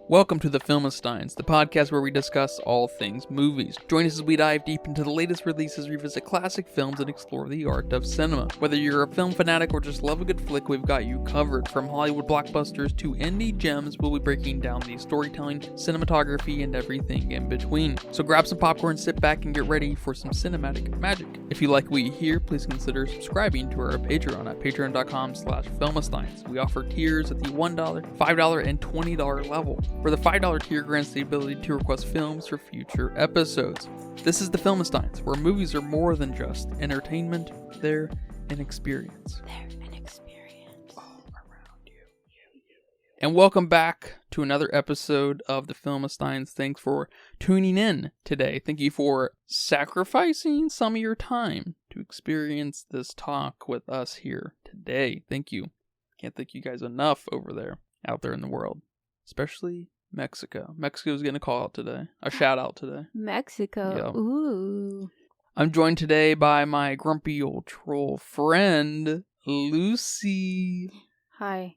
Welcome to the Filmsteins, the podcast where we discuss all things movies. Join us as we dive deep into the latest releases, revisit classic films, and explore the art of cinema. Whether you're a film fanatic or just love a good flick, we've got you covered. From Hollywood blockbusters to indie gems, we'll be breaking down the storytelling, cinematography, and everything in between. So grab some popcorn, sit back, and get ready for some cinematic magic. If you like what you hear, please consider subscribing to our Patreon at patreon.com/filmsteins. We offer tiers at the $1, $5, and $20 level. For the $5 tier grants the ability to request films for future episodes. This is the Filmsteins, where movies are more than just entertainment, they're an experience. All around you. And welcome back to another episode of the Filmsteins. Thanks for tuning in today. Thank you for sacrificing some of your time to experience this talk with us here today. Thank you. Can't thank you guys enough out there in the world. Especially Mexico. Mexico's getting a call out today. A shout out today. Mexico. Yep. Ooh. I'm joined today by my grumpy old troll friend, Lucy. Hi.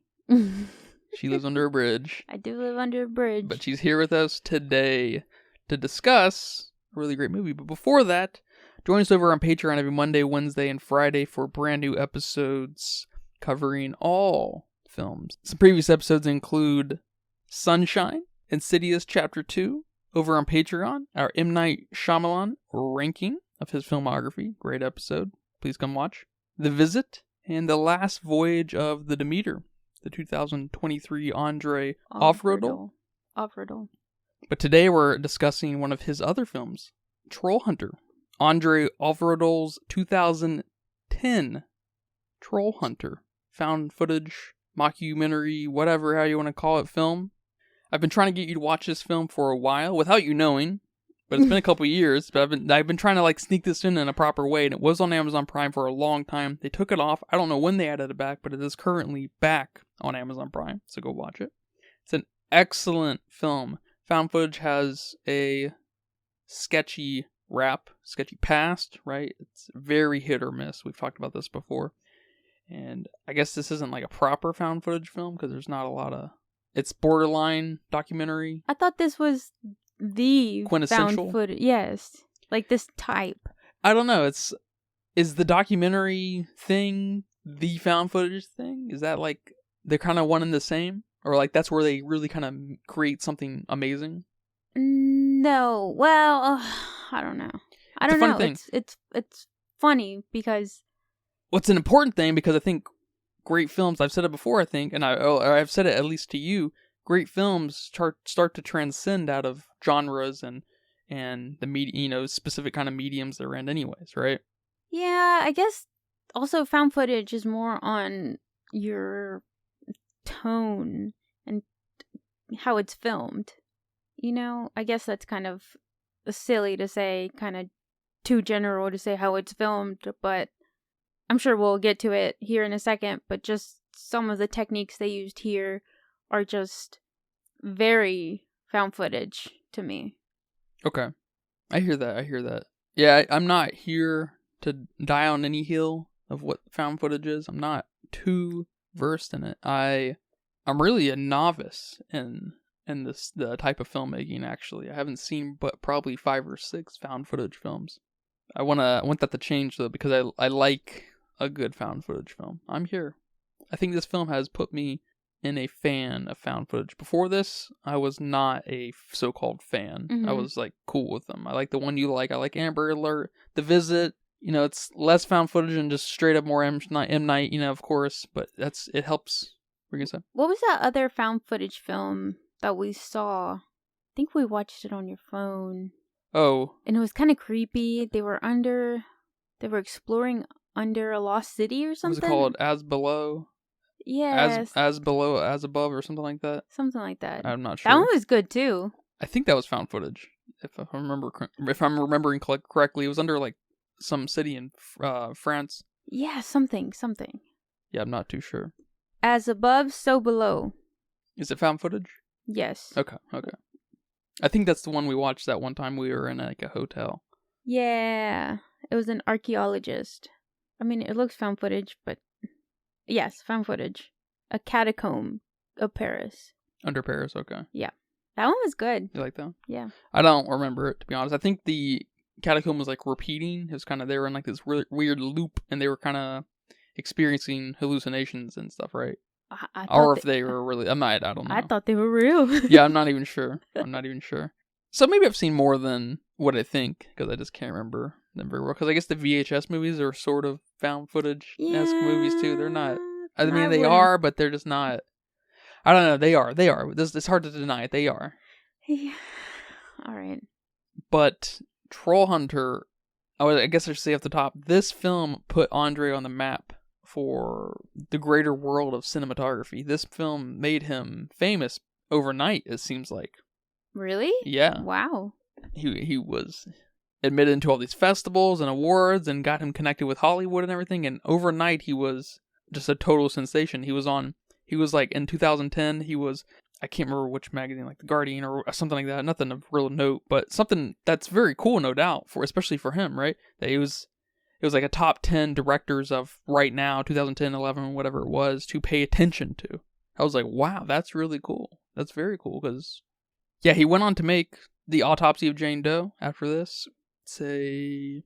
She lives under a bridge. I do live under a bridge. But she's here with us today to discuss a really great movie. But before that, join us over on Patreon every Monday, Wednesday, and Friday for brand new episodes covering all films. Some previous episodes include Sunshine, Insidious Chapter 2, over on Patreon, our M. Night Shyamalan ranking of his filmography. Great episode. Please come watch. The Visit, and The Last Voyage of the Demeter, the 2023 André Øvredal. But today we're discussing one of his other films, Trollhunter. André Øvredal's 2010 Trollhunter. Found footage, mockumentary, whatever, how you want to call it, film. I've been trying to get you to watch this film for a while without you knowing, but it's been a couple years. But I've been trying to sneak this in a proper way, and it was on Amazon Prime for a long time. They took it off. I don't know when they added it back, but it is currently back on Amazon Prime, so go watch it. It's an excellent film. Found footage has a sketchy past, right? It's very hit or miss. We've talked about this before. And I guess this isn't like a proper found footage film because there's not a lot of... It's borderline documentary. I thought this was the quintessential found footage. Yes. Like this type. I don't know. Is the documentary thing the found footage thing? Is that like they're kind of one and the same? Or like that's where they really kind of create something amazing? No. Well, I don't know. I don't know. Thing. It's funny because... Well, it's an important thing because I think great films, I've said it before, I think, and I've said it at least to you, great films start to transcend out of genres and the media, specific kind of mediums they're in anyways, right? Yeah, I guess also found footage is more on your tone and how it's filmed. I guess that's kind of silly to say, kind of too general to say how it's filmed, but I'm sure we'll get to it here in a second, but just some of the techniques they used here are just very found footage to me. Okay. I hear that. Yeah, I'm not here to die on any hill of what found footage is. I'm not too versed in it. I'm really a novice in the type of filmmaking, actually. I haven't seen but probably 5 or 6 found footage films. I want that to change, though, because I like a good found footage film. I'm here. I think this film has put me in a fan of found footage. Before this, I was not a so-called fan. Mm-hmm. I was cool with them. I like the one you like. I like Amber Alert, The Visit. It's less found footage and just straight up more M. Night, of course, but it helps. What were you gonna say? What was that other found footage film that we saw? I think we watched it on your phone. Oh. And it was kind of creepy. They were exploring under a lost city or something? Was it called As Below? Yes. As Below, As Above, or something like that? Something like that. I'm not sure. That one was good, too. I think that was found footage. If I'm remembering correctly, it was under, some city in France. Yeah, something. Yeah, I'm not too sure. As above, so below. Is it found footage? Yes. Okay. I think that's the one we watched that one time we were in, a hotel. Yeah. It was an archaeologist. I mean, it looks found footage, but yes, found footage. A catacomb of Paris. Under Paris, okay. Yeah. That one was good. You like that? Yeah. I don't remember it, to be honest. I think the catacomb was like repeating. It was kind of, they were in like this really weird loop, and they were kind of experiencing hallucinations and stuff, right? Or if they were really, I don't know. I thought they were real. Yeah, I'm not even sure. So maybe I've seen more than what I think, because I just can't remember them very well. Because I guess the VHS movies are sort of found footage-esque movies too. They're not. I mean, they are, but they're just not. I don't know. They are. It's hard to deny it. They are. Yeah. All right. But Trollhunter, I guess I should say off the top, this film put André on the map for the greater world of cinematography. This film made him famous overnight, it seems like. Really? Yeah. Wow. He was admitted into all these festivals and awards and got him connected with Hollywood and everything, and overnight he was just a total sensation. He was like in 2010, he was, I can't remember which magazine, like The Guardian or something like that, nothing of real note, but something that's very cool, no doubt, especially for him, right? That it was like a top 10 directors of right now, 2010, 11, whatever it was, to pay attention to. I was like, wow, that's really cool. That's very cool, because, yeah, he went on to make The Autopsy of Jane Doe after this. It's a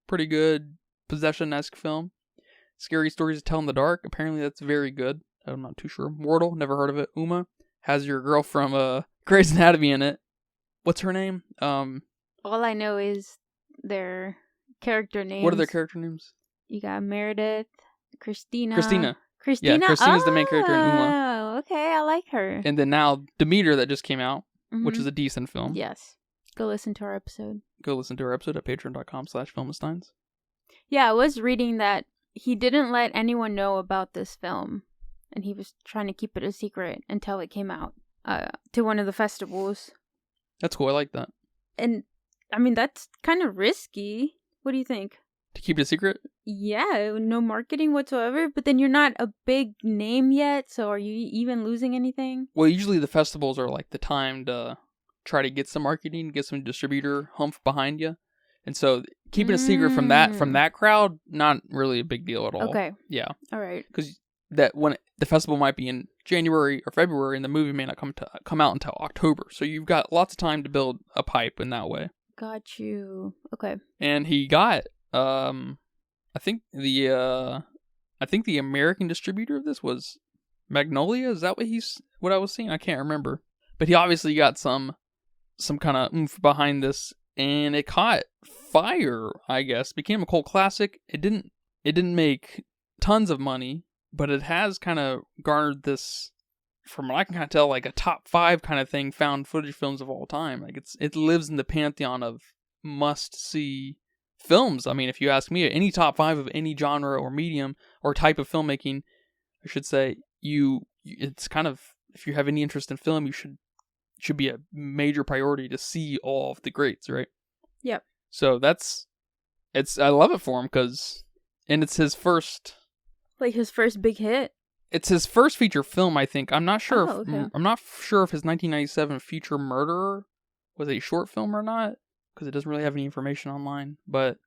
pretty good possession-esque film. Scary Stories to Tell in the Dark, apparently that's very good. I'm not too sure. Mortal, never heard of it. Uma has your girl from Grey's Anatomy in it. What's her name? All I know is their character names. What are their character names? You got Meredith, Christina. Yeah, Christina's the main character in Uma. Oh, okay, I like her. And then now Demeter, that just came out, which is a decent film. Yes. Go listen to our episode. Go listen to our episode at patreon.com/filmsteins. Yeah, I was reading that he didn't let anyone know about this film, and he was trying to keep it a secret until it came out to one of the festivals. That's cool. I like that. And, I mean, that's kind of risky. What do you think? To keep it a secret? Yeah, no marketing whatsoever, but then you're not a big name yet, so are you even losing anything? Well, usually the festivals are like the time to try to get some marketing, get some distributor humph behind you. And so keeping a secret from that crowd, not really a big deal at all. Okay. Yeah. All right. Because the festival might be in January or February, and the movie may not come out until October. So you've got lots of time to build a pipe in that way. Got you. Okay. And he got I think the American distributor of this was Magnolia. Is that what I was seeing? I can't remember. But he obviously got some kind of oomph behind this, and it caught fire, I guess. Became a cult classic. It didn't make tons of money, but it has kind of garnered this, from what I can kind of tell, like a top 5 kind of thing, found footage films of all time. Like it lives in the pantheon of must-see films. I mean, if you ask me, any top 5 of any genre or medium or type of filmmaking, I should say, it's kind of, if you have any interest in film, you should be a major priority to see all of the greats, right? Yep. So I love it for him, and it's his first, like his first big hit. It's his first feature film, I think. I'm not sure. Okay. I'm not sure if his 1997 feature Murderer was a short film or not, because it doesn't really have any information online. But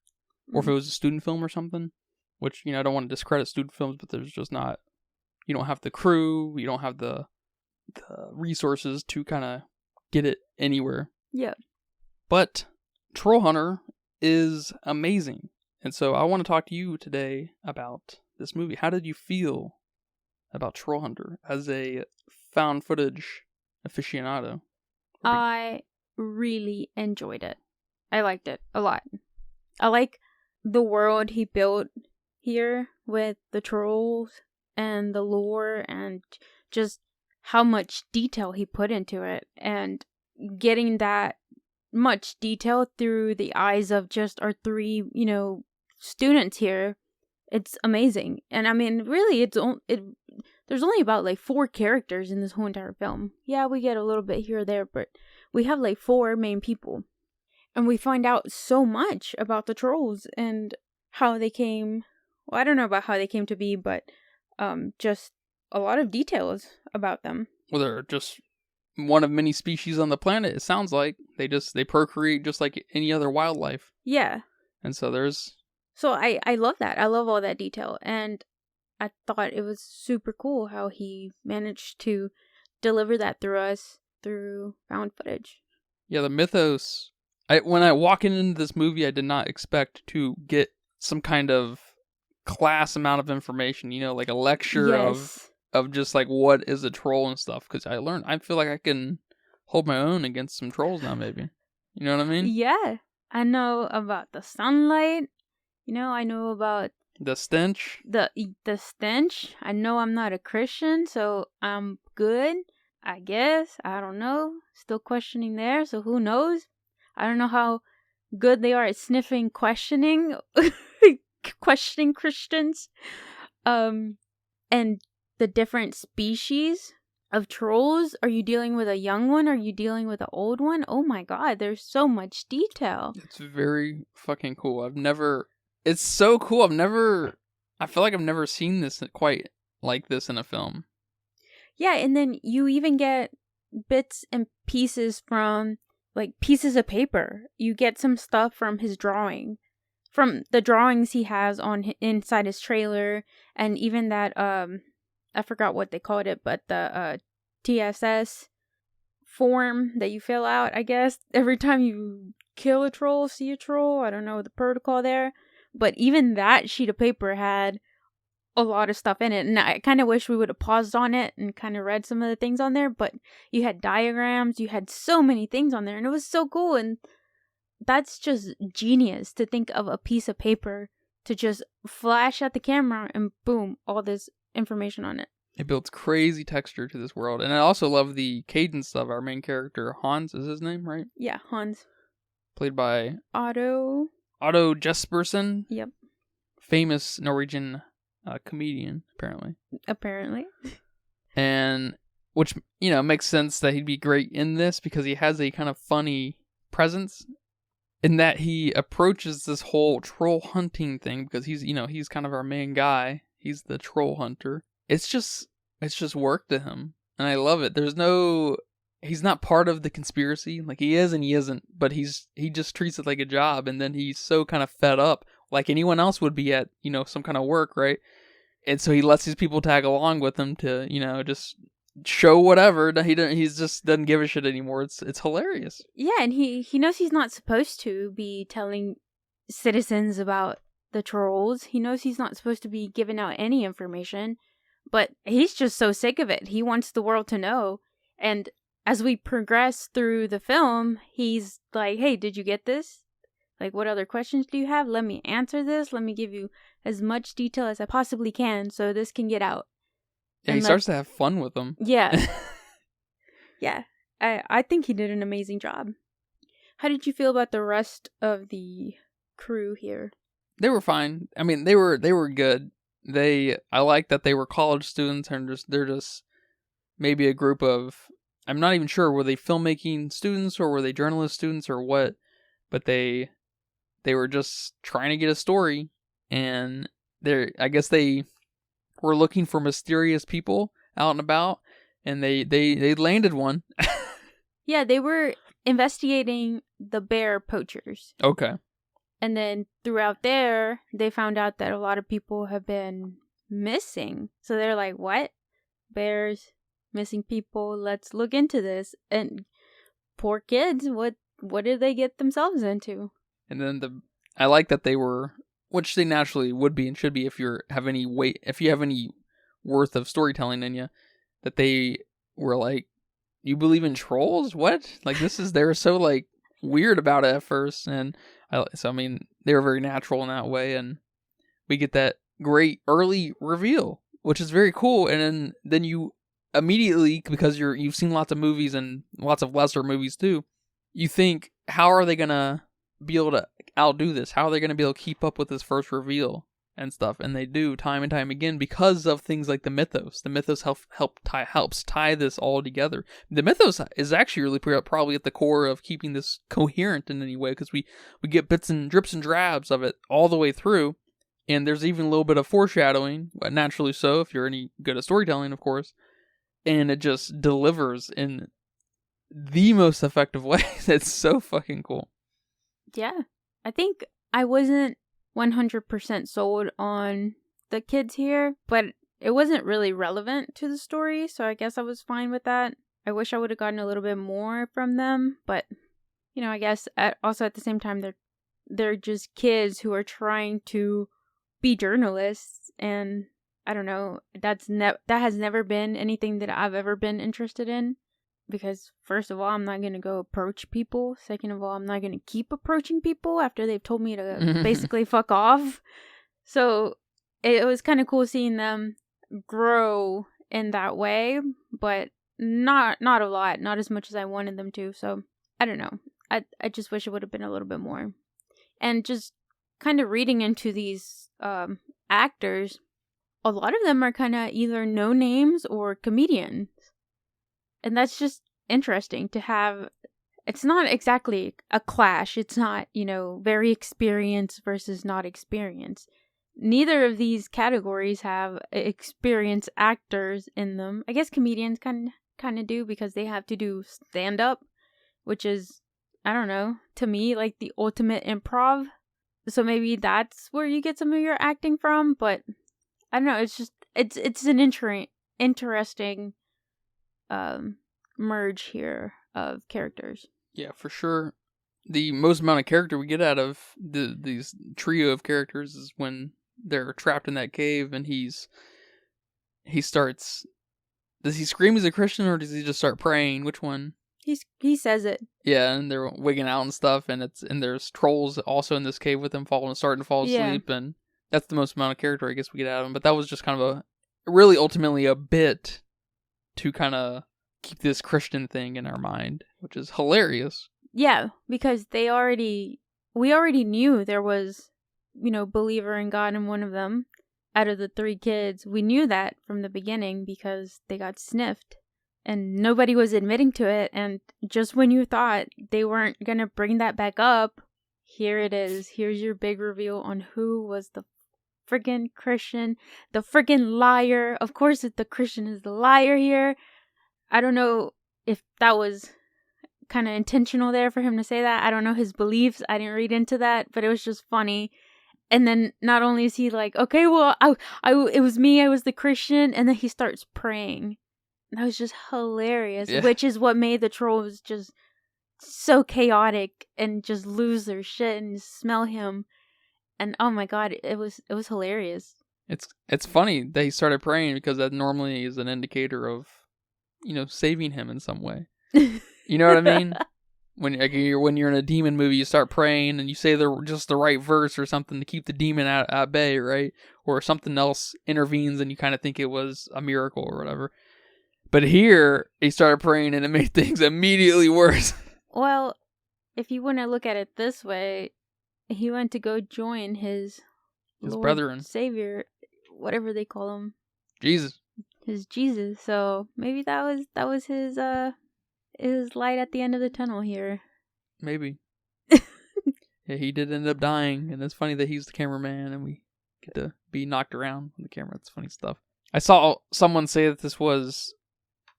or if it was a student film or something, which, I don't want to discredit student films, but there's just not. You don't have the crew. You don't have the resources to kind of get it anywhere. Yeah. But Trollhunter is amazing, and so I want to talk to you today about this movie. How did you feel about Trollhunter as a found footage aficionado? I really enjoyed it. I liked it a lot. I like the world he built here with the trolls and the lore and just how much detail he put into it, and getting that much detail through the eyes of just our 3, students here. It's amazing. And I mean, really, there's only about like 4 characters in this whole entire film. Yeah, we get a little bit here or there, but we have like 4 main people. And we find out so much about the trolls and how they came. Well, I don't know about how they came to be, but just a lot of details about them. Well, they're just one of many species on the planet. It sounds like they procreate just like any other wildlife. Yeah. And so there's. So I love that. I love all that detail. And I thought it was super cool how he managed to deliver that through us through found footage. Yeah, the mythos. When I walk into this movie, I did not expect to get some kind of class amount of information, like a lecture Yes. of just like what is a troll and stuff, because I feel like I can hold my own against some trolls now, maybe. You know what I mean? Yeah. I know about the sunlight. I know about The stench. the stench. I know I'm not a Christian, so I'm good, I guess. I don't know. Still questioning there, so who knows? I don't know how good they are at sniffing questioning Christians. And the different species of trolls. Are you dealing with a young one? Are you dealing with an old one? Oh my god, there's so much detail. It's very fucking cool. It's so cool. I feel like I've never seen this quite like this in a film. Yeah, and then you even get bits and pieces from, like, pieces of paper. You get some stuff from his drawing, from the drawings he has on inside his trailer, and even that I forgot what they called it, but the TSS form that you fill out, I guess, every time you kill a troll, see a troll. I don't know the protocol there, but even that sheet of paper had a lot of stuff in it, and I kind of wish we would have paused on it and kind of read some of the things on there, but you had diagrams, you had so many things on there, and it was so cool. And that's just genius, to think of a piece of paper to just flash at the camera and boom, all this information on it. It builds crazy texture to this world. And I also love the cadence of our main character. Hans is his name, right? Yeah, Hans. Played by Otto Jespersen. Yep. Famous Norwegian comedian, apparently. And which, makes sense that he'd be great in this, because he has a kind of funny presence in that he approaches this whole troll hunting thing, because he's kind of our main guy. He's the troll hunter. It's just work to him, and I love it. He's not part of the conspiracy. Like, he is and he isn't, but he just treats it like a job, and then he's so kind of fed up, like anyone else would be at, some kind of work, right? And so he lets these people tag along with him to, just show whatever. He just doesn't give a shit anymore. It's hilarious. Yeah, and he knows he's not supposed to be telling citizens about the trolls. He knows he's not supposed to be giving out any information, but he's just so sick of it. He wants the world to know. And as we progress through the film, he's like, hey, did you get this? Like, what other questions do you have? Let me answer this. Let me give you as much detail as I possibly can so this can get out. Yeah, he starts to have fun with them. Yeah. Yeah. I think he did an amazing job. How did you feel about the rest of the crew here? They were fine. I mean, they were good. I like that they were college students, and they're just maybe a group of, I'm not even sure, were they filmmaking students or were they journalist students or what, but they were just trying to get a story, and I guess they were looking for mysterious people out and about, and they landed one. Yeah, they were investigating the bear poachers. Okay. And then throughout there, they found out that a lot of people have been missing. So they're like, what? Bears, missing people, let's look into this. And poor kids, what did they get themselves into? And then I like that they were, which they naturally would be and should be if you have any worth of storytelling in you, that they were like, you believe in trolls? What? Like, they were so like weird about it at first, and so I mean, they were very natural in that way, and we get that great early reveal, which is very cool. And then you immediately, because you've seen lots of movies and lots of lesser movies too, you think, how are they gonna be able to outdo this? How are they gonna be able to keep up with this first reveal and stuff? And they do time and time again, because of things like the mythos. The mythos helps tie this all together. The mythos is actually really probably at the core of keeping this coherent in any way, because we get bits and drips and drabs of it all the way through, and there's even a little bit of foreshadowing, naturally so, if you're any good at storytelling, of course, and it just delivers in the most effective way. That's so fucking cool. Yeah, I think I wasn't 100% sold on the kids here, but it wasn't really relevant to the story, so I guess I was fine with that. I wish I would have gotten a little bit more from them, but I guess also at the same time they're just kids who are trying to be journalists, and I don't know, that has never been anything that I've ever been interested in, because first of all, I'm not going to go approach people. Second of all, I'm not going to keep approaching people after they've told me to basically fuck off. So it was kind of cool seeing them grow in that way, but not a lot, not as much as I wanted them to. So I don't know. I just wish it would have been a little bit more. And just kind of reading into these actors, a lot of them are kind of either no names or comedians. And that's just interesting to have. It's not exactly a clash. It's not, very experienced versus not experienced. Neither of these categories have experienced actors in them. I guess comedians kind of do, because they have to do stand-up, which is, I don't know, to me, like the ultimate improv. So maybe that's where you get some of your acting from, but I don't know, it's just, it's an interesting merge here of characters. Yeah, for sure. The most amount of character we get out of these trio of characters is when they're trapped in that cave and he starts... Does he scream he's a Christian, or does he just start praying? Which one? He says it. Yeah, and they're wigging out and stuff, and there's trolls also in this cave with him starting to fall asleep, and that's the most amount of character I guess we get out of him. But that was just kind of really ultimately a bit to kind of keep this Christian thing in our mind, which is hilarious. Yeah, because we already knew there was, believer in God in one of them. Out of the 3 kids, we knew that from the beginning because they got sniffed. And nobody was admitting to it, and just when you thought they weren't going to bring that back up, here it is. Here's your big reveal on who was the friggin' Christian, the friggin' liar. Of course, the Christian is the liar here. I don't know if that was kind of intentional there for him to say that. I don't know his beliefs. I didn't read into that, but it was just funny. And then not only is he like, okay, well, it was me, I was the Christian, and then he starts praying. That was just hilarious, which is what made the trolls just so chaotic and just lose their shit and smell him. And oh my god, it was hilarious. It's funny that he started praying, because that normally is an indicator of, saving him in some way. You know what I mean? When you're in a demon movie, you start praying and you say just the right verse or something to keep the demon at bay, right? Or something else intervenes and you kind of think it was a miracle or whatever. But here, he started praying and it made things immediately worse. Well, if you want to look at it this way, he went to go join his Lord, brethren, Savior, whatever they call him, Jesus. His Jesus. So maybe that was his light at the end of the tunnel here. Maybe. Yeah, he did end up dying, and it's funny that he's the cameraman and we get to be knocked around on the camera. It's funny stuff. I saw someone say that this was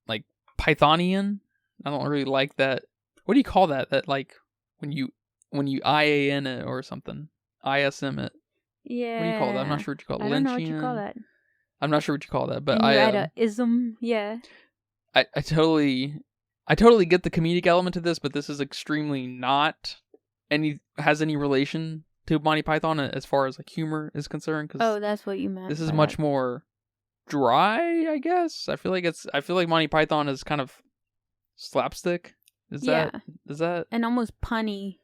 like Pythonian. I don't really like that. What do you call that? That like when you IAN it or something, ISM it. Yeah. What do you call that? I'm not sure what you call it. I don't know what you call that. I'm not sure what you call that, but and you add a ism. Yeah. I totally get the comedic element to this, but this is extremely not has any relation to Monty Python as far as like humor is concerned. Oh, that's what you meant. This is much more dry, I guess. I feel like Monty Python is kind of slapstick. Is that and almost punny?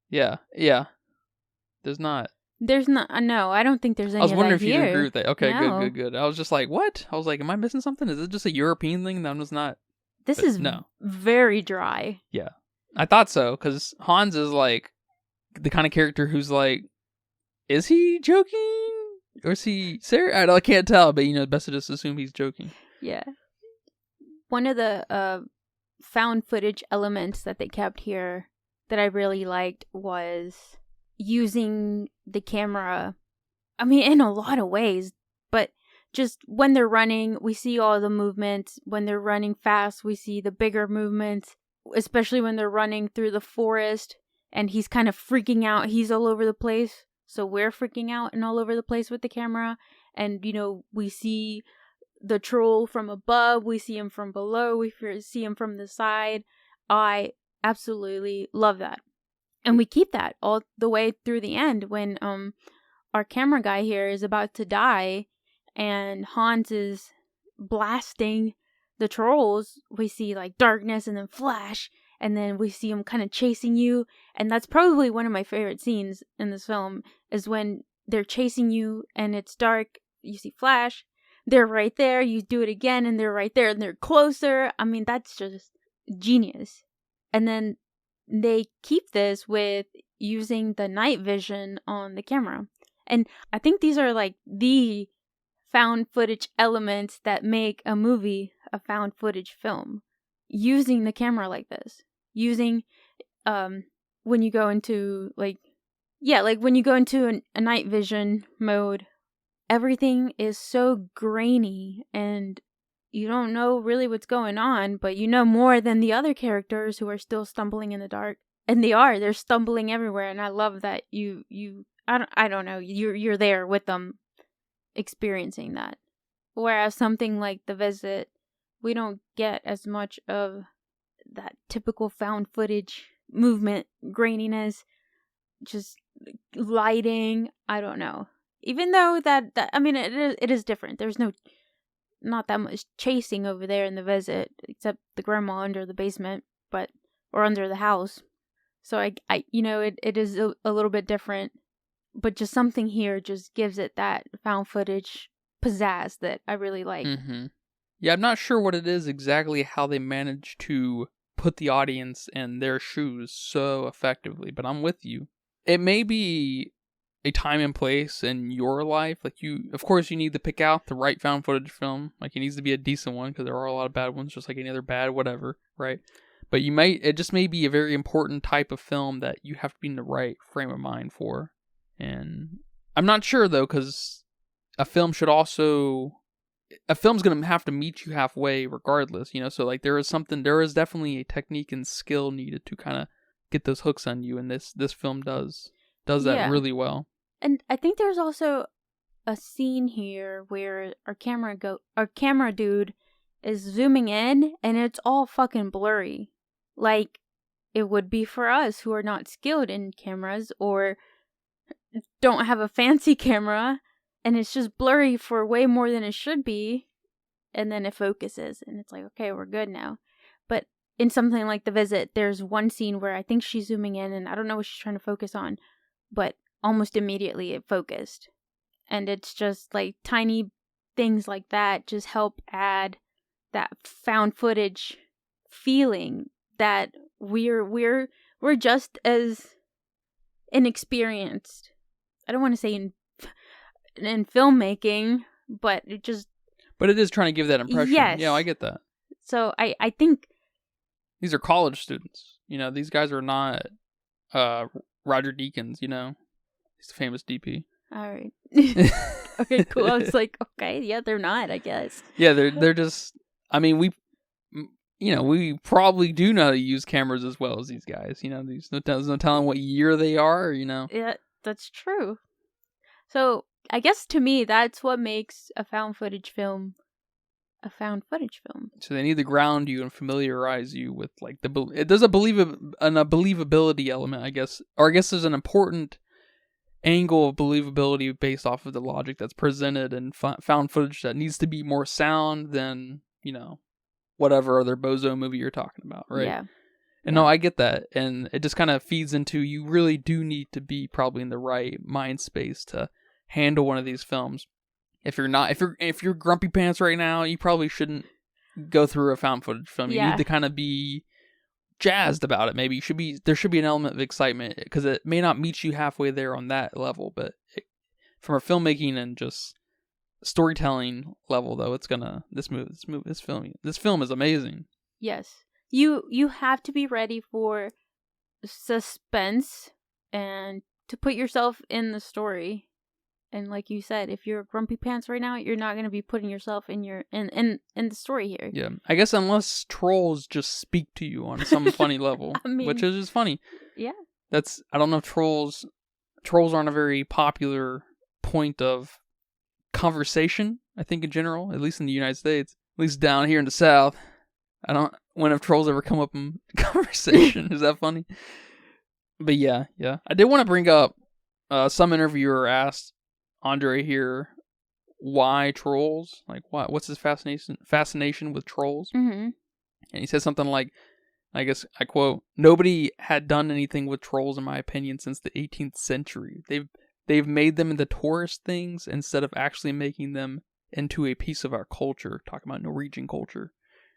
Yeah. There's not. No, I don't think there's any. I was wondering if you agree with that. Okay, no. good. I was just like, what? I was like, am I missing something? Is it just a European thing that I'm just not? This is very dry. Yeah, I thought so, because Hans is like the kind of character who's like, is he joking or is he serious? I can't tell, but best to just assume he's joking. Yeah. One of the found footage elements that they kept here that I really liked was using the camera. I mean, in a lot of ways, but just when they're running, we see all the movements. When they're running fast, we see the bigger movements, especially when they're running through the forest and he's kind of freaking out. He's all over the place. So we're freaking out and all over the place with the camera. And, we see the troll from above, we see him from below, we see him from the side. I absolutely love that. And we keep that all the way through the end when our camera guy here is about to die and Hans is blasting the trolls. We see like darkness and then flash, and then we see him kind of chasing you. And that's probably one of my favorite scenes in this film, is when they're chasing you and it's dark, you see flash, they're right there, you do it again and they're right there and they're closer. I mean, that's just genius. And then they keep this with using the night vision on the camera. And I think these are like the found footage elements that make a movie a found footage film. Using the camera like this. Using, when you go into when you go into a night vision mode, everything is so grainy and you don't know really what's going on, but you know more than the other characters who are still stumbling in the dark. And they're stumbling everywhere, and I love that I don't know, you're there with them experiencing that. Whereas something like The Visit, we don't get as much of that typical found footage movement, graininess, just lighting, I don't know. Even though that I mean, it is different. There's not that much chasing over there in The Visit, except the grandma under the basement, or under the house. So I it is a little bit different, but just something here just gives it that found footage pizzazz that I really like. Mm-hmm. Yeah, I'm not sure what it is exactly how they manage to put the audience in their shoes so effectively, but I'm with you. It may be a time and place in your life. Like, of course, you need to pick out the right found footage film. Like, it needs to be a decent one, because there are a lot of bad ones, just like any other bad whatever, right? But it just may be a very important type of film that you have to be in the right frame of mind for. And I'm not sure, though, because a film's going to have to meet you halfway regardless, so like there is definitely a technique and skill needed to kind of get those hooks on you, and this film does that really well. And I think there's also a scene here where our camera dude is zooming in and it's all fucking blurry, like it would be for us who are not skilled in cameras or don't have a fancy camera, and it's just blurry for way more than it should be, and then it focuses and it's like, okay, we're good now. But in something like The Visit, there's one scene where I think she's zooming in and I don't know what she's trying to focus on, but almost immediately it focused. And it's just like tiny things like that just help add that found footage feeling that we're just as inexperienced. I don't want to say in filmmaking, but it is trying to give that impression. Yes. Yeah, I get that. So I think these are college students. These guys are not Roger Deakins, he's a famous DP. All right. Okay, cool. I was like, okay, yeah, they're not, I guess. Yeah, they're just, I mean, we probably do know how to use cameras as well as these guys. There's no telling what year they are, Yeah, that's true. So I guess to me, that's what makes a found footage film a found footage film. So they need to ground you and familiarize you with like there's a believability element, I guess, or I guess there's an important angle of believability based off of the logic that's presented in found footage that needs to be more sound than whatever other bozo movie you're talking about, right? Yeah. And no, I get that, and it just kind of feeds into, you really do need to be probably in the right mind space to handle one of these films. If you're grumpy pants right now, you probably shouldn't go through a found footage film. You need to kind of be jazzed about it. Maybe there should be an element of excitement, because it may not meet you halfway there on that level, but from a filmmaking and just storytelling level, though, this film is amazing. Yes. You have to be ready for suspense and to put yourself in the story. And like you said, if you're grumpy pants right now, you're not going to be putting yourself in the story here. Yeah, I guess unless trolls just speak to you on some funny level, I mean, which is just funny. Yeah. I don't know if trolls aren't a very popular point of conversation, I think, in general, at least in the United States, at least down here in the South. When have trolls ever come up in conversation? Is that funny? But yeah. I did want to bring up, some interviewer asked André here, why trolls? Like, what's his fascination with trolls? Mm-hmm. And he said something like, I guess I quote, "Nobody had done anything with trolls, in my opinion, since the 18th century. They've made them into tourist things instead of actually making them into a piece of our culture." Talking about Norwegian culture.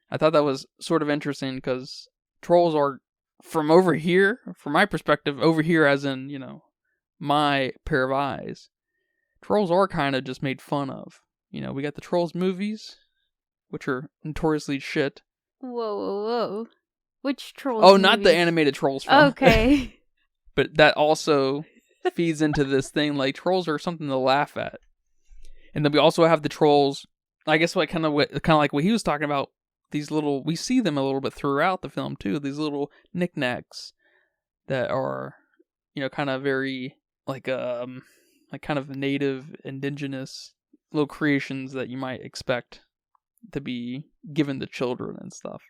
I thought that was sort of interesting because trolls are, from over here, from my perspective, over here as in, my pair of eyes, trolls are kind of just made fun of. We got the Trolls movies, which are notoriously shit. Whoa. Which Trolls Oh, movies? not the animated Trolls film. Okay. But that also feeds into this thing, like, trolls are something to laugh at. And then we also have the trolls, I guess kind of like what he was talking about, these little, we see them a little bit throughout the film too, these little knickknacks that are, kind of very, like kind of native, indigenous little creations that you might expect to be given to children and stuff.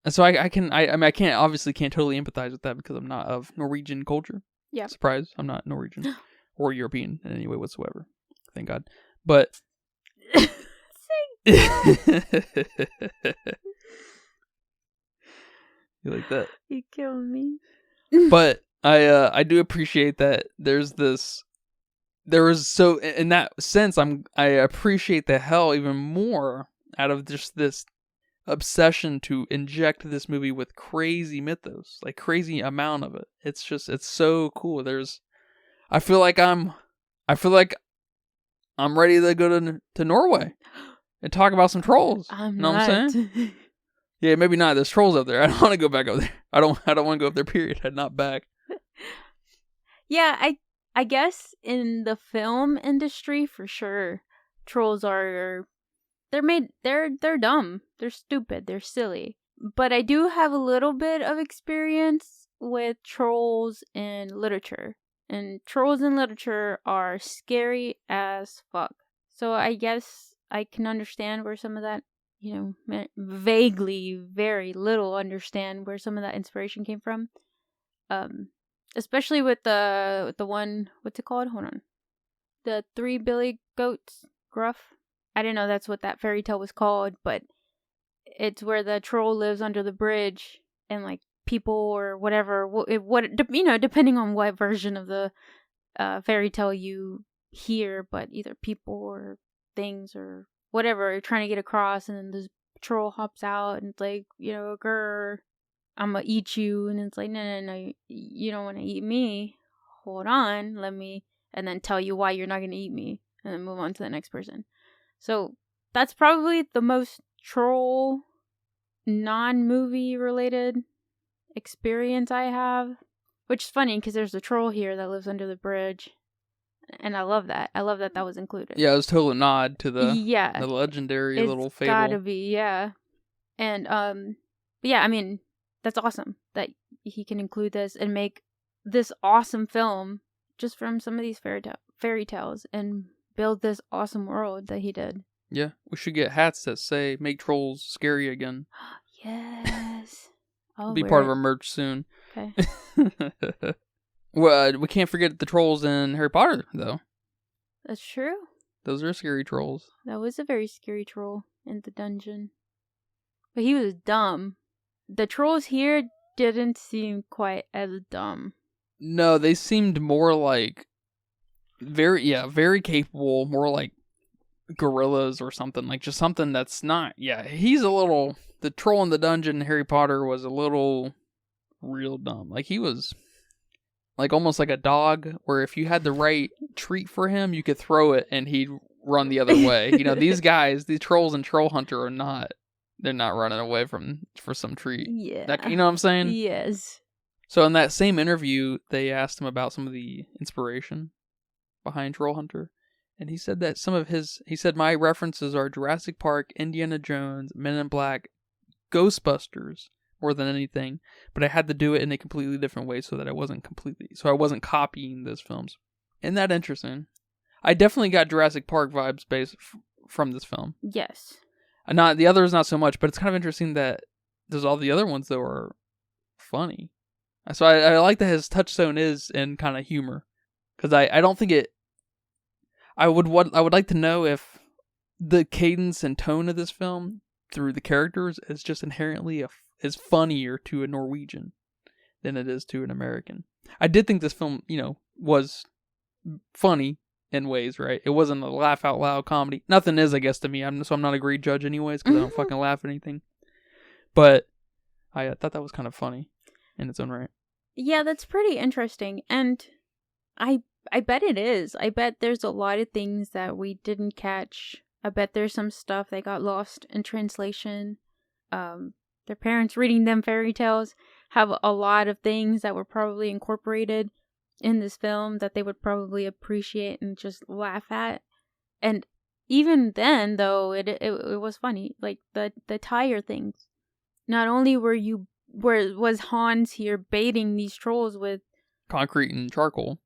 And so I obviously can't totally empathize with that because I'm not of Norwegian culture. Yeah. Surprise, I'm not Norwegian or European in any way whatsoever. Thank God. But you like that? You kill me. But I do appreciate that there is, so in that sense I appreciate the hell even more out of just this obsession to inject this movie with crazy mythos, like crazy amount of it. It's so cool. I feel like I'm ready to go to Norway and talk about some trolls. I'm know not. what I'm saying? Yeah, maybe not. There's trolls up there. I don't want to go back up there. I don't want to go up there, period. I'm not back. Yeah, I guess in the film industry, for sure, trolls are, they're dumb. They're stupid. They're silly. But I do have a little bit of experience with trolls in literature. And trolls in literature are scary as fuck. So I guess I can understand where some of that, vaguely, very little understand where some of that inspiration came from. Especially with the one, what's it called? Hold on. The 3 billy goats, Gruff. I didn't know that's what that fairy tale was called, but it's where the troll lives under the bridge and like people or whatever, depending on what version of the fairy tale you hear, but either people or things or whatever are trying to get across, and then this troll hops out and it's like, grr, I'm gonna eat you, and it's like, no, you don't want to eat me. Hold on, let me, and then tell you why you're not gonna eat me, and then move on to the next person. So that's probably the most troll non-movie related experience I have, which is funny because there's a troll here that lives under the bridge, and I love that. That was included. Yeah, it was totally a nod to the legendary little fable. It's gotta be, yeah. And but yeah, I mean, that's awesome that he can include this and make this awesome film just from some of these fairy tales and build this awesome world that he did. Yeah, we should get hats that say "Make trolls scary again." Yes. It'll be part of our merch soon. Okay. Well, we can't forget the trolls in Harry Potter, though. That's true. Those are scary trolls. That was a very scary troll in the dungeon. But he was dumb. The trolls here didn't seem quite as dumb. No, they seemed more like very capable, more like gorillas or something, like just something that's not, the troll in the dungeon in Harry Potter was a little real dumb. Like he was like almost like a dog where if you had the right treat for him, you could throw it and he'd run the other way. These guys, these trolls in Trollhunter they're not running away for some treat. Yeah. You know what I'm saying? Yes. So in that same interview, they asked him about some of the inspiration behind Trollhunter. And he said that my references are Jurassic Park, Indiana Jones, Men in Black, Ghostbusters, more than anything. But I had to do it in a completely different way so that I wasn't copying those films. Isn't that interesting? I definitely got Jurassic Park vibes from this film. Yes. Not the others, not so much, but it's kind of interesting that there's all the other ones that are funny. So I like that his touchstone is in kind of humor, because I don't think it. I would like to know if the cadence and tone of this film through the characters is just inherently is funnier to a Norwegian than it is to an American. I did think this film, was funny in ways, right? It wasn't a laugh out loud comedy. Nothing is, I guess, to me. I'm not a great judge anyways, because I don't fucking laugh at anything. But I thought that was kind of funny in its own right. Yeah, that's pretty interesting. And I bet it is. I bet there's a lot of things that we didn't catch. I bet there's some stuff that got lost in translation. Their parents reading them fairy tales have a lot of things that were probably incorporated in this film that they would probably appreciate and just laugh at. And even then, though, it was funny. Like the tire things. Not only was Hans here baiting these trolls with concrete and charcoal,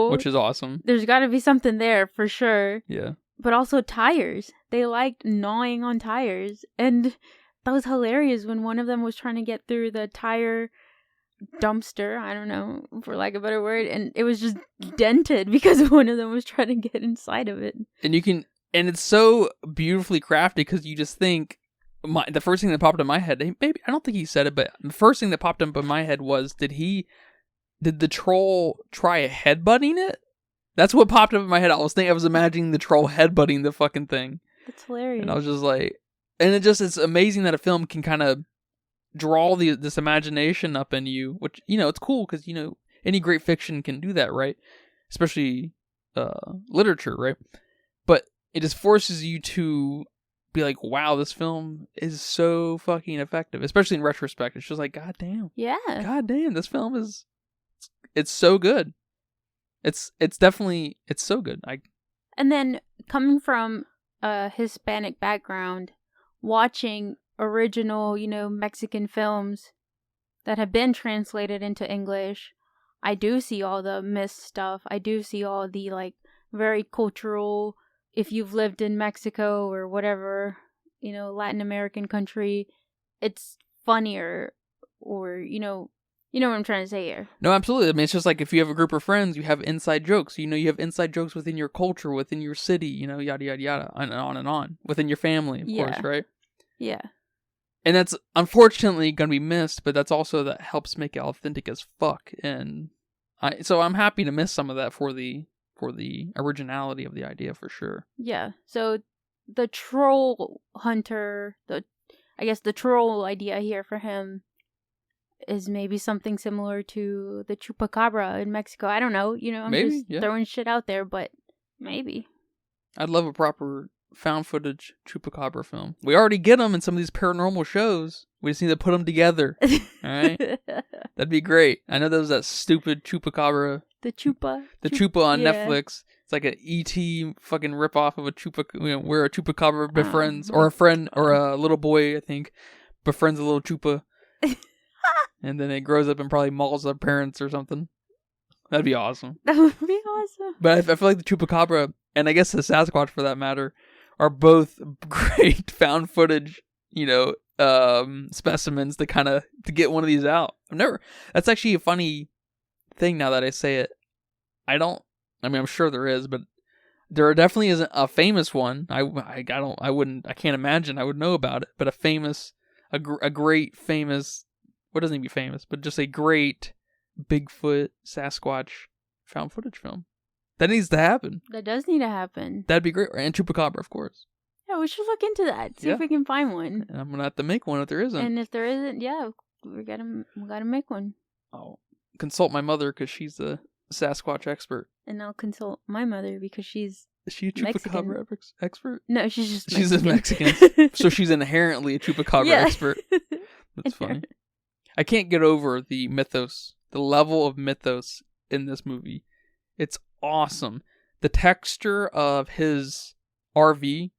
which is awesome. There's got to be something there for sure. Yeah. But also tires. They liked gnawing on tires, and that was hilarious when one of them was trying to get through the tire dumpster, I don't know, for lack of a better word, and it was just dented because one of them was trying to get inside of it. And it's so beautifully crafted, because you just think, the first thing that popped in my head, maybe I don't think he said it, but the first thing that popped up in my head was, did the troll try headbutting it? That's what popped up in my head. I was imagining the troll headbutting the fucking thing. That's hilarious. And I was just like, and it's amazing that a film can kind of draw this imagination up in you, which, it's cool, because, any great fiction can do that, right? Especially literature, right? But it just forces you to be like, wow, this film is so fucking effective, especially in retrospect. It's just like, god damn, this film it's so good. It's definitely so good. And then coming from a Hispanic background, watching original, Mexican films that have been translated into English, I do see all the myth stuff. I do see all the very cultural, if you've lived in Mexico or whatever, Latin American country, it's funnier, or, you know what I'm trying to say here. No, absolutely. I mean, it's just like if you have a group of friends, you have inside jokes. You have inside jokes within your culture, within your city, yada, yada, yada, and on. Within your family, of course, right? Yeah. And that's unfortunately going to be missed, but that's also that helps make it authentic as fuck. And so I'm happy to miss some of that for the originality of the idea, for sure. Yeah. So the Trollhunter, I guess the troll idea here for him is maybe something similar to the chupacabra in Mexico. I don't know. I'm maybe, just throwing shit out there, but maybe. I'd love a proper found footage chupacabra film. We already get them in some of these paranormal shows. We just need to put them together. All right? That'd be great. I know there was that stupid chupacabra. The chupa on Netflix. It's like an E.T. fucking ripoff of a chupa, where a chupacabra befriends, or a friend, or a little boy, I think, befriends a little chupa. And then it grows up and probably mauls their parents or something. That'd be awesome. That would be awesome. But I feel like the chupacabra, and I guess the Sasquatch for that matter, are both great found footage, specimens to get one of these out. That's actually a funny thing now that I say it. I'm sure there is, but there definitely isn't a famous one. I can't imagine I would know about it, but a great famous, what doesn't need to be famous, but just a great Bigfoot, Sasquatch found footage film. That needs to happen. That does need to happen. That'd be great. And chupacabra, of course. Yeah, we should look into that. See if we can find one. And I'm gonna have to make one if there isn't. And if there isn't, we gotta make one. I'll consult my mother because she's a Sasquatch expert. And I'll consult my mother because she's Is she a chupacabra expert? No, she's just Mexican. She's a Mexican. So she's inherently a chupacabra expert. That's funny. I can't get over the mythos, the level of mythos in this movie. It's awesome. The texture of his RV,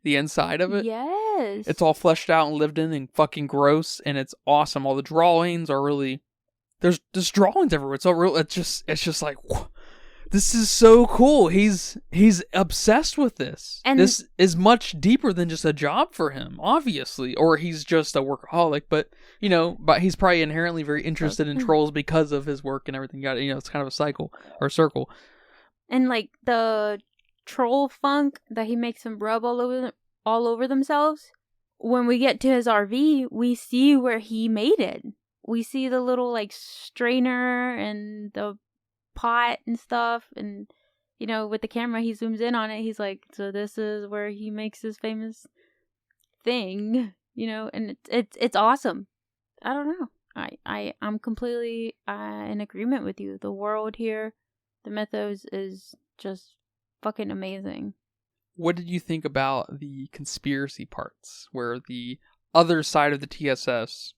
the inside of it. Yes. It's all fleshed out and lived in and fucking gross, and it's awesome. All the drawings are really... There's drawings everywhere. It's all real. It's just like... this is so cool. He's obsessed with this. And this is much deeper than just a job for him, obviously. Or he's just a workaholic, but but he's probably inherently very interested in trolls because of his work and everything. It's kind of a cycle or circle. And like the troll funk that he makes them rub all over themselves. When we get to his RV, we see where he made it. We see the little like strainer and the pot and stuff, and with the camera he zooms in on it. He's like, so this is where he makes his famous thing, and it's awesome. I don't know. I'm completely in agreement with you. The world here, the mythos is just fucking amazing. What did you think about the conspiracy parts where the other side of the TSS,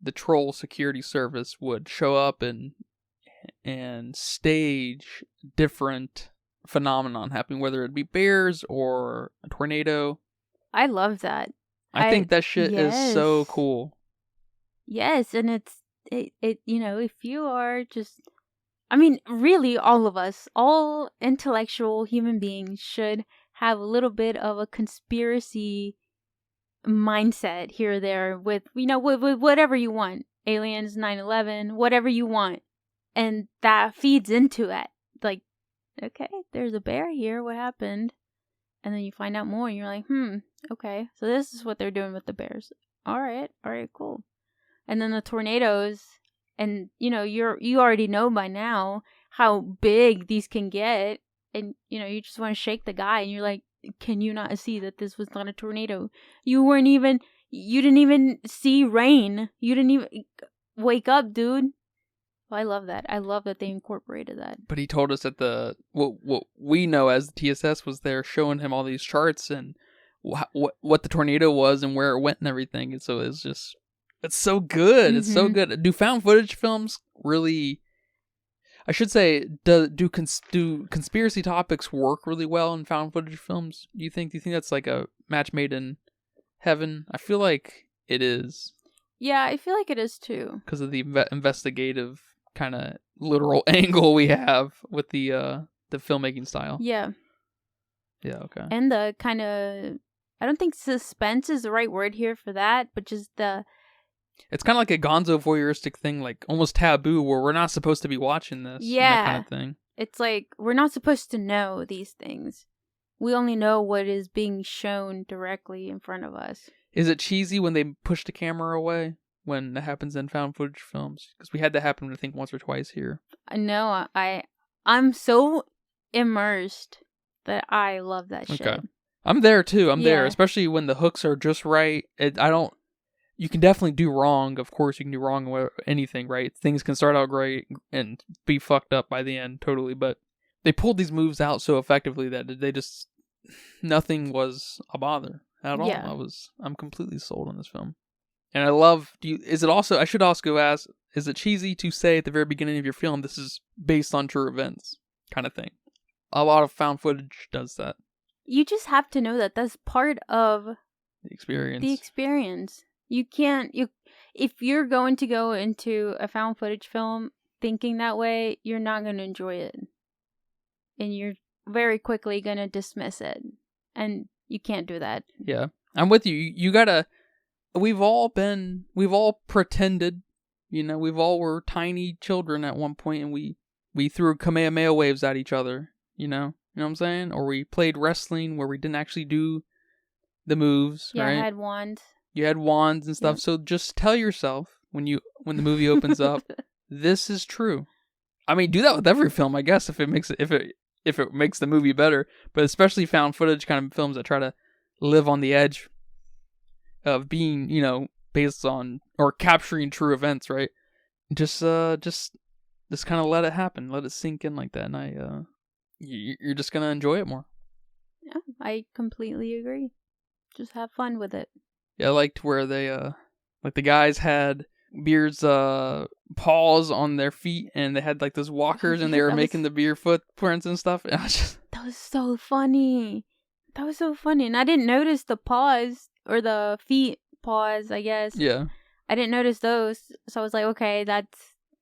the troll security service, would show up and stage different phenomenon happening, whether it be bears or a tornado? I love that. I think that shit is so cool. Yes, and it if you are just, really all of us, all intellectual human beings should have a little bit of a conspiracy mindset here or there with whatever you want. Aliens, 9/11, whatever you want. And that feeds into it. Like, okay, there's a bear here. What happened? And then you find out more and you're like, okay. So this is what they're doing with the bears. All right, cool. And then the tornadoes, and you already know by now how big these can get. And, you just want to shake the guy and you're like, can you not see that this was not a tornado? You didn't even see rain. You didn't even wake up, dude. Well, I love that. I love that they incorporated that. But he told us that what we know as the TSS was there showing him all these charts and what the tornado was and where it went and everything. And so it's so good. Mm-hmm. It's so good. Do found footage films really... I should say, do conspiracy topics work really well in found footage films? Do you think that's like a match made in heaven? I feel like it is. Yeah, I feel like it is too. Because of the investigative kind of literal angle we have with the filmmaking style. Yeah. Yeah, okay. And the kind of, I don't think suspense is the right word here for that, but just the... It's kind of like a gonzo voyeuristic thing, like almost taboo, where we're not supposed to be watching this. Yeah. That kind of thing. It's like, we're not supposed to know these things. We only know what is being shown directly in front of us. Is it cheesy when they push the camera away when that happens in found footage films? Because we had that happen, I think, once or twice here. No, I'm so immersed that I love that shit. Okay. I'm there too. I'm there, especially when the hooks are just right. You can definitely do wrong. Of course, you can do wrong with anything, right? Things can start out great and be fucked up by the end, totally. But they pulled these moves out so effectively that nothing was a bother at all. Yeah. I'm completely sold on this film. And I love, I should also ask, is it cheesy to say at the very beginning of your film, this is based on true events kind of thing? A lot of found footage does that. You just have to know that that's part of the experience. You can't, if you're going to go into a found footage film thinking that way, you're not going to enjoy it. And you're very quickly going to dismiss it. And you can't do that. Yeah. I'm with you. You gotta, we've all pretended, we've all were tiny children at one point and we threw Kamehameha waves at each other, you know what I'm saying? Or we played wrestling where we didn't actually do the moves, right? Yeah, I had wands. You had wands and stuff. Yep. So just tell yourself when the movie opens up, this is true. I mean, do that with every film, I guess, if it makes the movie better. But especially found footage kind of films that try to live on the edge of being, based on or capturing true events, right? Just kind of let it happen, let it sink in like that, and you're just gonna enjoy it more. Yeah, I completely agree. Just have fun with it. Yeah, I liked where they, the guys had Beard's paws on their feet, and they had like those walkers, and they were making the Beard footprints and stuff. And that was so funny. And I didn't notice the paws or the feet paws, I guess. Yeah. I didn't notice those, so I was like, okay,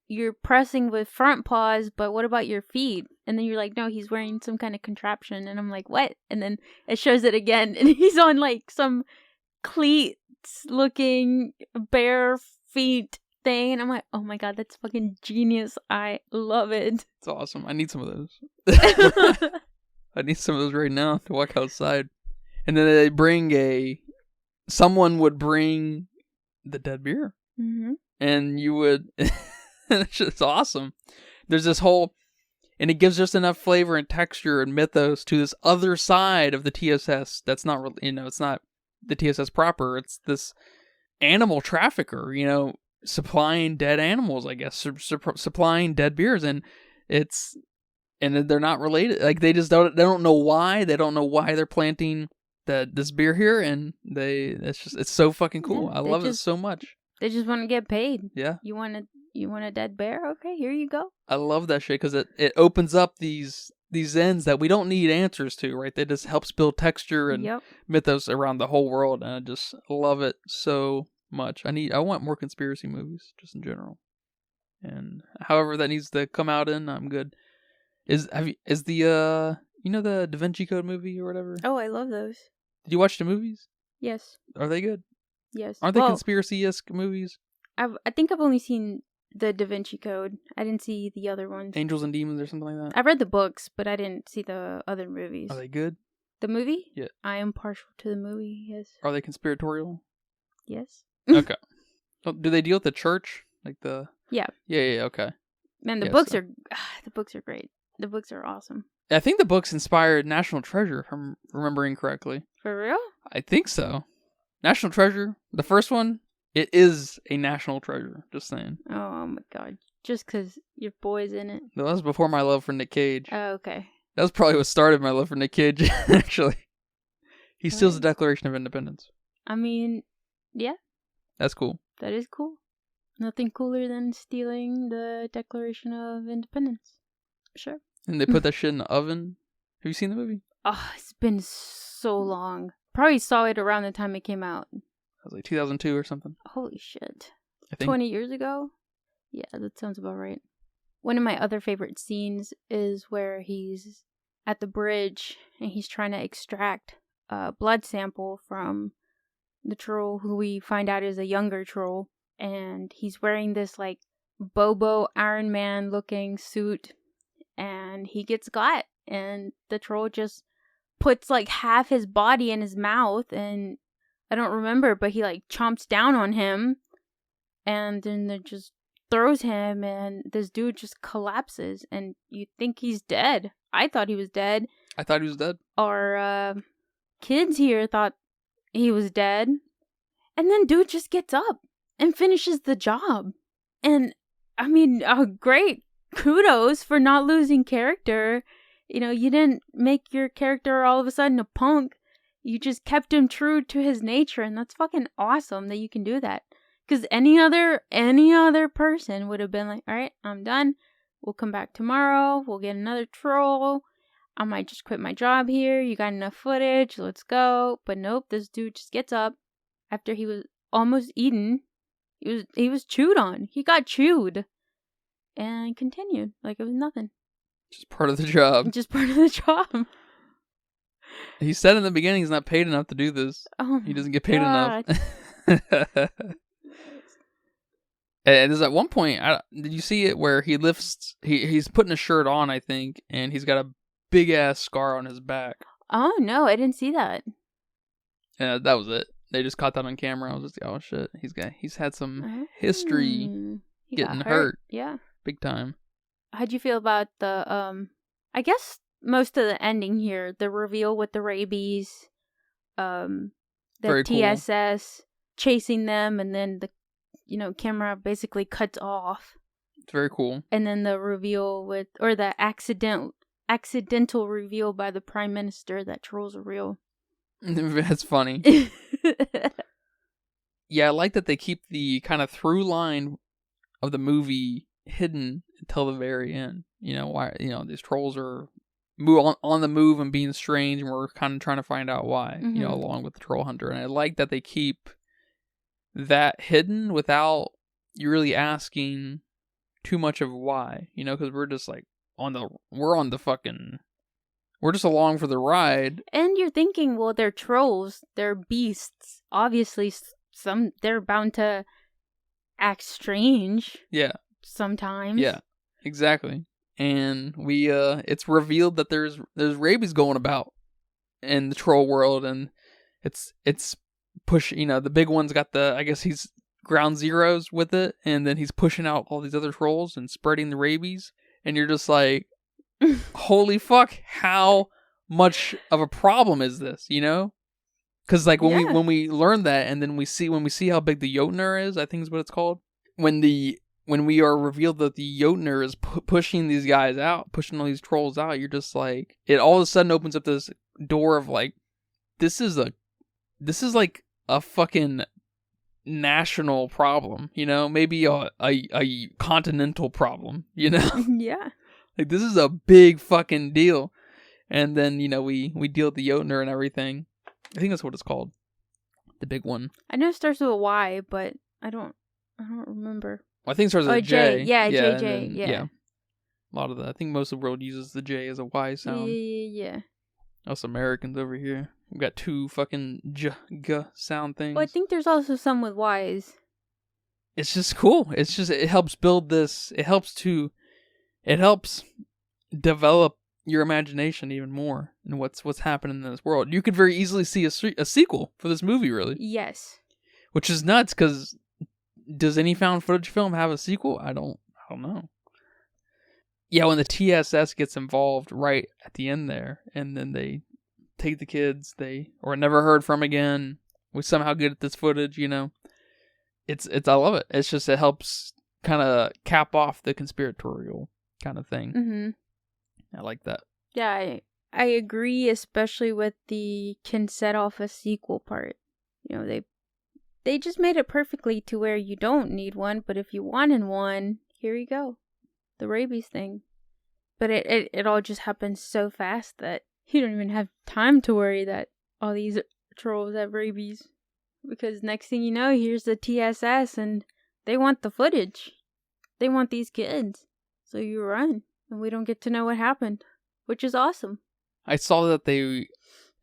you're pressing with front paws, but what about your feet? And then you're like, no, he's wearing some kind of contraption. And I'm like, what? And then it shows it again. And he's on like some cleats looking bare feet thing. And I'm like, oh my God, that's fucking genius. I love it. It's awesome. I need some of those. I need some of those right now to walk outside. And then someone would bring the dead beer. Mm-hmm. And you would, it's just awesome. There's this whole, and it gives just enough flavor and texture and mythos to this other side of the TSS that's not, it's not the TSS proper. It's this animal trafficker, supplying dead animals, I guess, supplying dead beers. And they're not related. Like, they don't know why. They don't know why they're planting this beer here. And it's so fucking cool. Yeah, I love it so much. They just want to get paid. Yeah. You want a dead bear? Okay, here you go. I love that shit because it opens up these ends that we don't need answers to, right? That just helps build texture and mythos around the whole world, and I just love it so much. I want more conspiracy movies just in general, and however that needs to come out in, I'm good. Is the the Da Vinci Code movie or whatever? Oh, I love those. Did you watch the movies? Yes. Are they good? Yes. Aren't they conspiracy-esque movies? I think I've only seen the Da Vinci Code. I didn't see the other ones. Angels and Demons or something like that? I read the books, but I didn't see the other movies. Are they good? The movie? Yeah. I am partial to the movie, yes. Are they conspiratorial? Yes. Okay. Oh, do they deal with the church? Like the... Yeah. Yeah, okay. Man, the books are great. The books are awesome. I think the books inspired National Treasure, if I'm remembering correctly. For real? I think so. National Treasure, the first one, it is a national treasure. Just saying. Oh my God. Just because your boy's in it. That was before my love for Nick Cage. Oh, okay. That was probably what started my love for Nick Cage, actually. He steals the Declaration of Independence. I mean, yeah. That's cool. That is cool. Nothing cooler than stealing the Declaration of Independence. Sure. And they put that shit in the oven. Have you seen the movie? Oh, it's been so long. Probably saw it around the time it came out. It was like 2002 or something. Holy shit. I think. 20 years ago? Yeah, that sounds about right. One of my other favorite scenes is where he's at the bridge and he's trying to extract a blood sample from the troll who we find out is a younger troll. And he's wearing this like Bobo Iron Man looking suit. And he gets got. And the troll just puts like half his body in his mouth, and I don't remember, but he like chomps down on him, and then it just throws him, and this dude just collapses, and you think he's dead. I thought he was dead. I thought he was dead. Our kids here thought he was dead, and then dude just gets up and finishes the job. And I mean, great kudos for not losing character. You didn't make your character all of a sudden a punk. You just kept him true to his nature, and that's fucking awesome that you can do that. Because any other person would have been like, all right, I'm done. We'll come back tomorrow. We'll get another troll. I might just quit my job here. You got enough footage. Let's go. But nope, this dude just gets up after he was almost eaten. He was chewed on. He got chewed. And continued like it was nothing. Just part of the job. Just part of the job. He said in the beginning he's not paid enough to do this. Oh, he doesn't get paid enough. And there's at one point, did you see it where he lifts? He's putting a shirt on, I think, and he's got a big ass scar on his back. Oh no, I didn't see that. Yeah, that was it. They just caught that on camera. I was just, oh shit, he's had some history getting hurt. Yeah, big time. How'd you feel about the I guess most of the ending here, the reveal with the rabies, the Very TSS chasing them, and then the camera basically cuts off. It's very cool. And then the reveal the accidental reveal by the Prime Minister that trolls are real. That's funny. Yeah, I like that they keep the kind of through line of the movie hidden until the very end. Why? These trolls are on the move and being strange, and we're kind of trying to find out why. Mm-hmm. Along with the troll hunter, and I like that they keep that hidden without you really asking too much of why. Because we're just like, we're just along for the ride. And you're thinking, well, they're trolls, they're beasts. Obviously, they're bound to act strange. Yeah. Sometimes. Yeah. Exactly. And it's revealed that there's rabies going about in the troll world, and it's the big one's got I guess he's ground zeros with it, and then he's pushing out all these other trolls and spreading the rabies, and you're just like, holy fuck, how much of a problem is this, because like when we learn that, and then when we see how big the Jotner is, I think is what it's called, when we are revealed that the Jotner is pushing these guys out, pushing all these trolls out, you're just like, it all of a sudden opens up this door of like, this is like a fucking national problem, maybe a continental problem, Yeah. Like, this is a big fucking deal. And then, we deal with the Jotner and everything. I think that's what it's called. The big one. I know it starts with a Y, but I don't remember. Well, I think it starts with a J. Yeah, JJ, yeah. A lot of I think most of the world uses the J as a Y sound. Yeah. Us Americans over here. We've got two fucking G sound things. Well, I think there's also some with Ys. It's just cool. It's just, it helps build this. It helps develop your imagination even more in what's happening in this world. You could very easily see a sequel for this movie, really. Yes. Which is nuts, because does any found footage film have a sequel? I don't know. Yeah, when the TSS gets involved right at the end there, and then they take the kids, or never heard from again. We somehow get at this footage, It's I love it. It's just, it helps kind of cap off the conspiratorial kind of thing. Mm-hmm. I like that. Yeah, I agree, especially with the can set off a sequel part. They just made it perfectly to where you don't need one, but if you wanted one, here you go. The rabies thing. But it all just happens so fast that you don't even have time to worry that all these trolls have rabies. Because next thing you know, here's the TSS and they want the footage. They want these kids. So you run. And we don't get to know what happened. Which is awesome. I saw that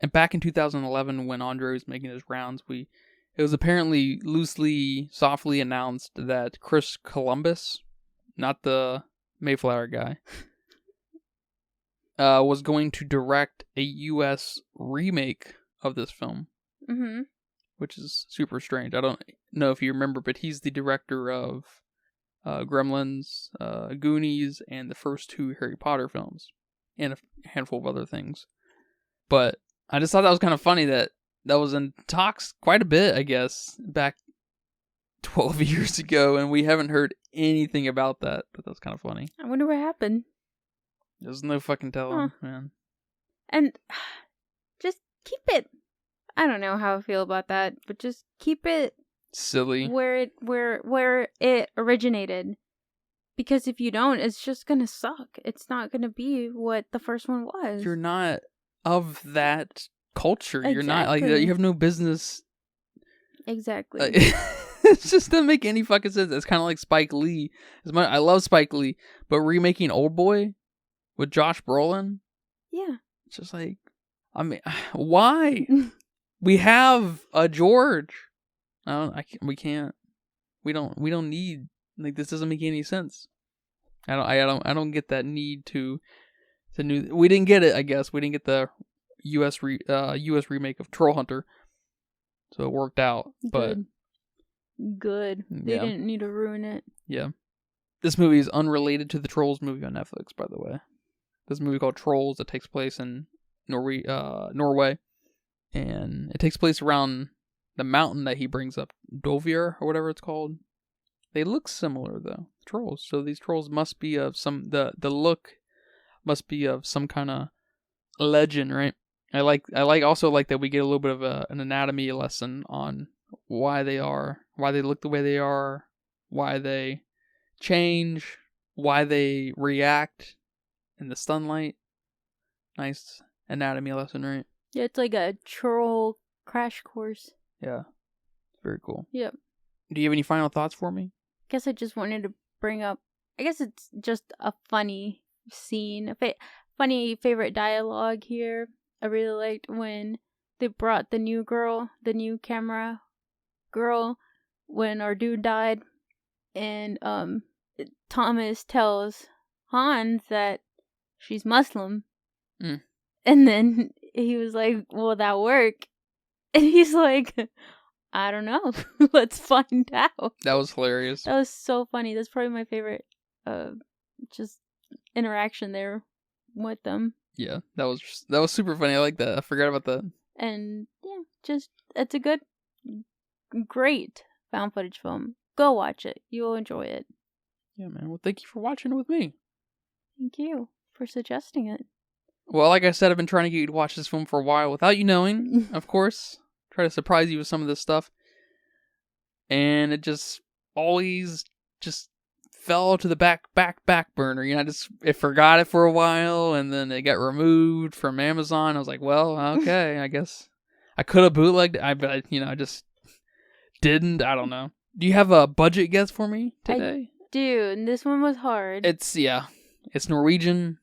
and back in 2011 when André was making his rounds, it was apparently loosely, softly announced that Chris Columbus, not the Mayflower guy, was going to direct a U.S. remake of this film. Mm-hmm. Which is super strange. I don't know if you remember, but he's the director of Gremlins, Goonies, and the first two Harry Potter films, and a handful of other things. But I just thought that was kind of funny that was in talks quite a bit, I guess, back 12 years ago, and we haven't heard anything about that. But that's kind of funny. I wonder what happened. There's no fucking telling, man. And just keep it. I don't know how I feel about that, but just keep it silly where it originated. Because if you don't, it's just gonna suck. It's not gonna be what the first one was. You're not of that culture. Exactly. You're not like that. You have no business. Exactly. It just doesn't make any fucking sense. It's kind of like Spike Lee. I love Spike Lee, but remaking Old Boy with Josh Brolin. Yeah. It's just like, I mean, why? We have a George. We can't. We don't need, like, this doesn't make any sense. I don't get that need to new. We didn't get it, I guess. We didn't get the US remake of Trollhunter. So it worked out. But Good. They didn't need to ruin it. Yeah. This movie is unrelated to the Trolls movie on Netflix, by the way. There's a movie called Trolls that takes place in Norway. And it takes place around the mountain that he brings up, Dovir, or whatever it's called. They look similar, though, trolls. So these trolls must be of the look must be of some kind of legend, right? I also like that we get a little bit of an anatomy lesson on why they look the way they are, why they change, why they react in the sunlight. Nice anatomy lesson, right? Yeah, it's like a troll crash course. Yeah. Very cool. Yep. Do you have any final thoughts for me? Guess I just wanted to bring up, I guess it's just a funny scene. Funny favorite dialogue here. I really liked when they brought the new camera girl, when our dude died, and Thomas tells Hans that she's Muslim. Mm. And then he was like, will that work? And he's like, I don't know. Let's find out. That was hilarious. That was so funny. That's probably my favorite just interaction there with them. Yeah, that was super funny. I like that. I forgot about that. And yeah, just it's a great found footage film. Go watch it. You will enjoy it. Yeah, man. Well, thank you for watching it with me. Thank you for suggesting it. Well, like I said, I've been trying to get you to watch this film for a while without you knowing, of course. Try to surprise you with some of this stuff. And it just always just fell to the back burner. You know, I forgot it for a while, and then it got removed from Amazon. I was like, well, okay, I guess I could have bootlegged it. I just didn't. I don't know. Do you have a budget guess for me today? I do, and this one was hard. It's Norwegian.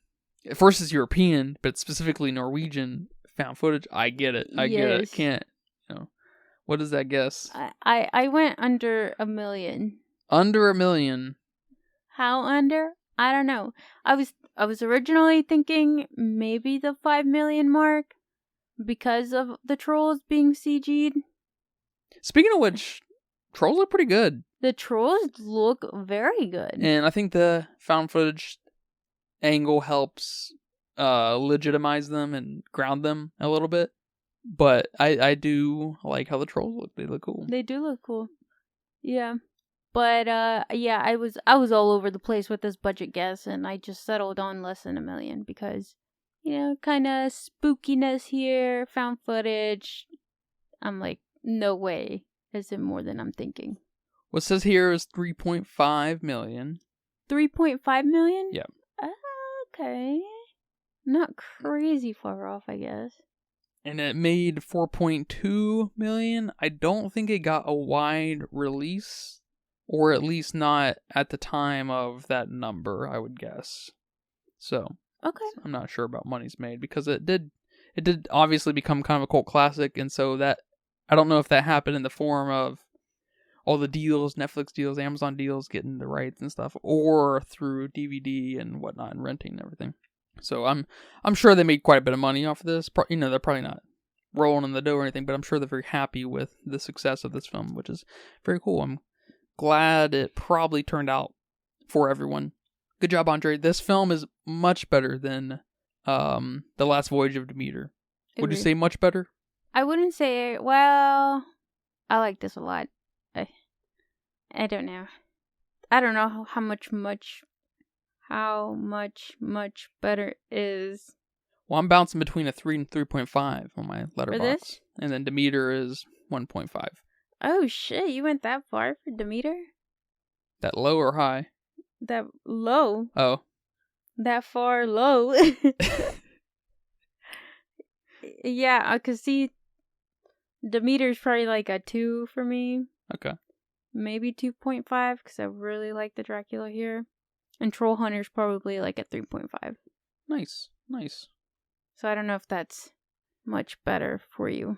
At first it's European, but it's specifically Norwegian found footage. I get it. I get it. Can't, what is that guess? I went under $1 million. Under $1 million. How under? I don't know. I was originally thinking maybe the 5 million mark because of the trolls being CG'd. Speaking of which, trolls look pretty good. The trolls look very good. And I think the found footage angle helps legitimize them and ground them a little bit. But I do like how the trolls look. They look cool. They do look cool. Yeah. But yeah, I was all over the place with this budget guess, and I just settled on less than $1 million because, kind of spookiness here, found footage. I'm like, no way is it more than I'm thinking. What says here is 3.5 million. 3.5 million? Yeah. Okay. Not crazy far off, I guess. And it made 4.2 million. I don't think it got a wide release, or at least not at the time of that number, I would guess. So, okay. I'm not sure about money's made because it did obviously become kind of a cult classic, and so that I don't know if that happened in the form of all the deals, Netflix deals, Amazon deals, getting the rights and stuff, or through DVD and whatnot and renting and everything. So I'm sure they made quite a bit of money off of this. They're probably not rolling in the dough or anything, but I'm sure they're very happy with the success of this film, which is very cool. I'm glad it probably turned out for everyone. Good job, Andre. This film is much better than The Last Voyage of Demeter. Would you say much better? I wouldn't say, well, I like this a lot. I don't know. I don't know how much better is. Well, I'm bouncing between a 3 and 3.5 on my letterbox. For this? And then Demeter is 1.5. Oh shit, you went that far for Demeter? That low or high? That low. Oh. That far low. Yeah, I could see Demeter's probably like a 2 for me. Okay. Maybe 2.5 because I really like the Dracula here. And Trollhunter's probably like a 3.5. Nice. So I don't know if that's much better for you.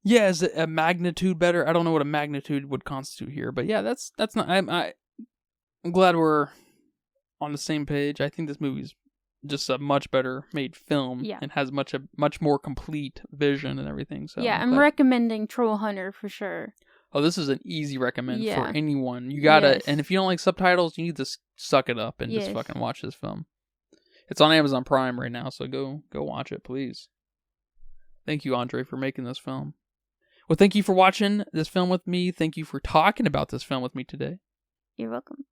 Yeah, is it a magnitude better? I don't know what a magnitude would constitute here, but yeah, that's not. I'm glad we're on the same page. I think this movie's just a much better made film, and has much more complete vision and everything. So yeah, I'm recommending Trollhunter for sure. Oh, this is an easy recommend for anyone. You gotta, and if you don't like subtitles, you need to suck it up and just fucking watch this film. It's on Amazon Prime right now, so go watch it, please. Thank you, Andre, for making this film. Well, thank you for watching this film with me. Thank you for talking about this film with me today. You're welcome.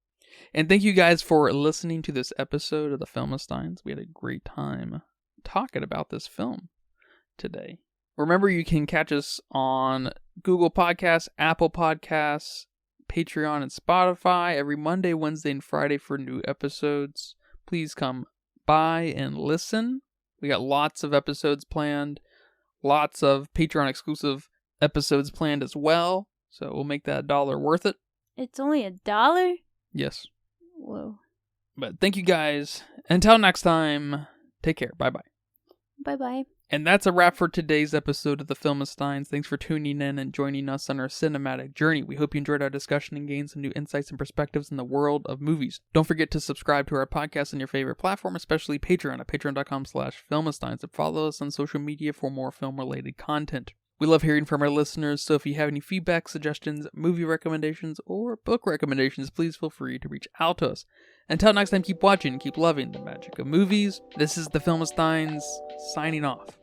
And thank you guys for listening to this episode of the Filmistines. We had a great time talking about this film today. Remember, you can catch us on Google Podcasts, Apple Podcasts, Patreon, and Spotify every Monday, Wednesday, and Friday for new episodes. Please come by and listen. We got lots of episodes planned, lots of Patreon exclusive episodes planned as well. So we'll make that $1 worth it. It's only $1? Yes. Whoa. But thank you guys. Until next time, take care. Bye-bye. Bye-bye. And that's a wrap for today's episode of the Filmistines. Thanks for tuning in and joining us on our cinematic journey. We hope you enjoyed our discussion and gained some new insights and perspectives in the world of movies. Don't forget to subscribe to our podcast on your favorite platform, especially Patreon at patreon.com/Filmistines, and follow us on social media for more film-related content. We love hearing from our listeners, so if you have any feedback, suggestions, movie recommendations, or book recommendations, please feel free to reach out to us. Until next time, keep watching, keep loving the magic of movies. This is the Filmistines, signing off.